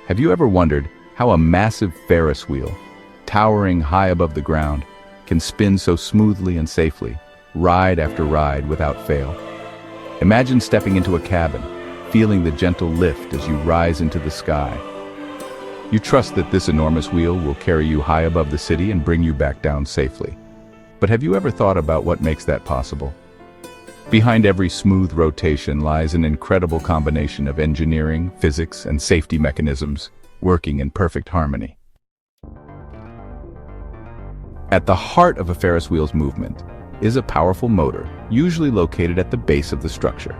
Have you ever wondered how a massive Ferris wheel, towering high above the ground, can spin so smoothly and safely, ride after ride without fail? Imagine stepping into a cabin, feeling the gentle lift as you rise into the sky. You trust that this enormous wheel will carry you high above the city and bring you back down safely. But have you ever thought about what makes that possible? Behind every smooth rotation lies an incredible combination of engineering, physics, and safety mechanisms working in perfect harmony. At the heart of a Ferris wheel's movement is a powerful motor, usually located at the base of the structure.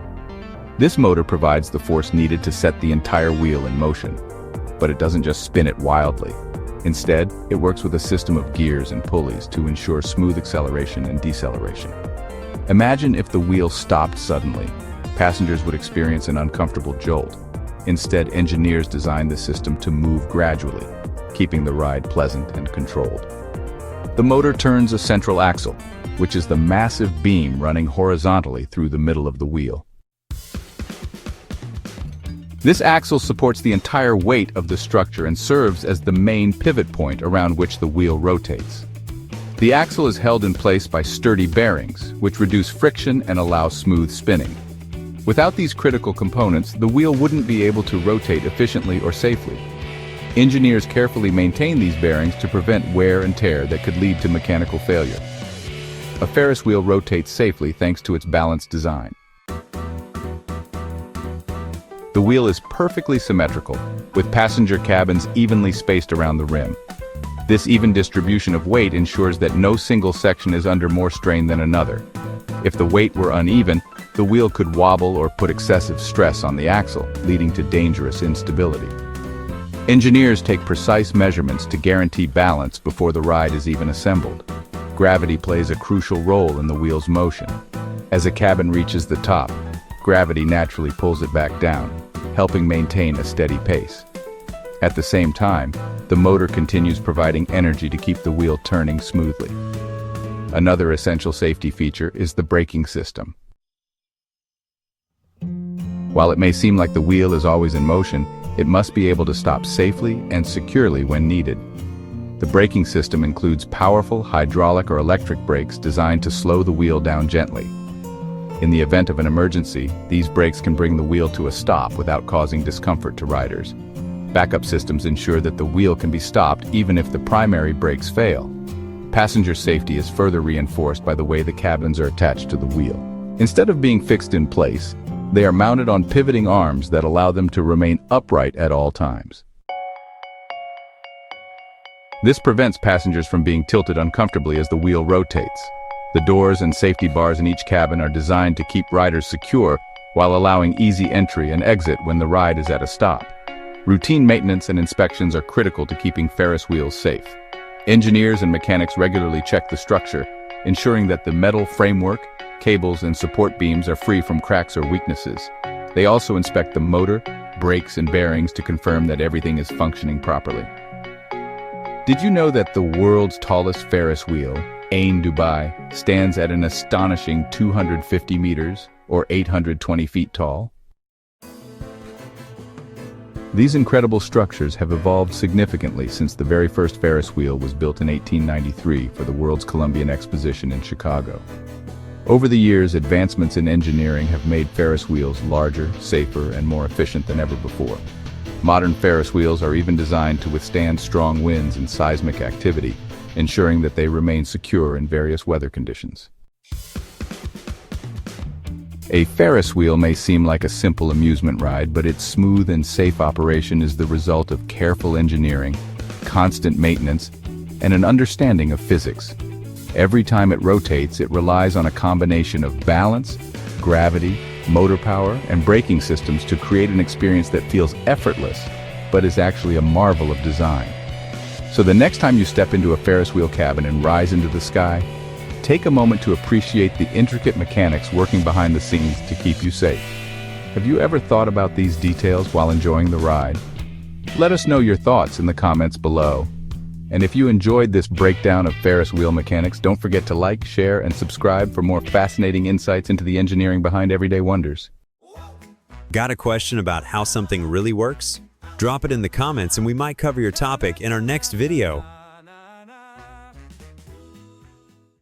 This motor provides the force needed to set the entire wheel in motion, but it doesn't just spin it wildly. Instead, it works with a system of gears and pulleys to ensure smooth acceleration and deceleration. Imagine if the wheel stopped suddenly. Passengers would experience an uncomfortable jolt. Instead, engineers designed the system to move gradually, keeping the ride pleasant and controlled. The motor turns a central axle, which is the massive beam running horizontally through the middle of the wheel. This axle supports the entire weight of the structure and serves as the main pivot point around which the wheel rotates. The axle is held in place by sturdy bearings, which reduce friction and allow smooth spinning. Without these critical components, the wheel wouldn't be able to rotate efficiently or safely. Engineers carefully maintain these bearings to prevent wear and tear that could lead to mechanical failure. A Ferris wheel rotates safely thanks to its balanced design. The wheel is perfectly symmetrical, with passenger cabins evenly spaced around the rim. This even distribution of weight ensures that no single section is under more strain than another. If the weight were uneven, the wheel could wobble or put excessive stress on the axle, leading to dangerous instability. Engineers take precise measurements to guarantee balance before the ride is even assembled. Gravity plays a crucial role in the wheel's motion. As a cabin reaches the top, gravity naturally pulls it back down, helping maintain a steady pace. At the same time, the motor continues providing energy to keep the wheel turning smoothly. Another essential safety feature is the braking system. While it may seem like the wheel is always in motion, it must be able to stop safely and securely when needed. The braking system includes powerful hydraulic or electric brakes designed to slow the wheel down gently. In the event of an emergency, these brakes can bring the wheel to a stop without causing discomfort to riders. Backup systems ensure that the wheel can be stopped even if the primary brakes fail. Passenger safety is further reinforced by the way the cabins are attached to the wheel. Instead of being fixed in place, they are mounted on pivoting arms that allow them to remain upright at all times. This prevents passengers from being tilted uncomfortably as the wheel rotates. The doors and safety bars in each cabin are designed to keep riders secure while allowing easy entry and exit when the ride is at a stop. Routine maintenance and inspections are critical to keeping Ferris wheels safe. Engineers and mechanics regularly check the structure, ensuring that the metal framework, cables, and support beams are free from cracks or weaknesses. They also inspect the motor, brakes, and bearings to confirm that everything is functioning properly. Did you know that the world's tallest Ferris wheel, Ain Dubai, stands at an astonishing 250 meters or 820 feet tall? These incredible structures have evolved significantly since the very first Ferris wheel was built in 1893 for the World's Columbian Exposition in Chicago. Over the years, advancements in engineering have made Ferris wheels larger, safer, and more efficient than ever before. Modern Ferris wheels are even designed to withstand strong winds and seismic activity, ensuring that they remain secure in various weather conditions. A Ferris wheel may seem like a simple amusement ride, but its smooth and safe operation is the result of careful engineering, constant maintenance, and an understanding of physics. Every time it rotates, it relies on a combination of balance, gravity, motor power, and braking systems to create an experience that feels effortless, but is actually a marvel of design. So the next time you step into a Ferris wheel cabin and rise into the sky, take a moment to appreciate the intricate mechanics working behind the scenes to keep you safe. Have you ever thought about these details while enjoying the ride? Let us know your thoughts in the comments below. And if you enjoyed this breakdown of Ferris wheel mechanics, don't forget to like, share, and subscribe for more fascinating insights into the engineering behind everyday wonders. Got a question about how something really works? Drop it in the comments and we might cover your topic in our next video.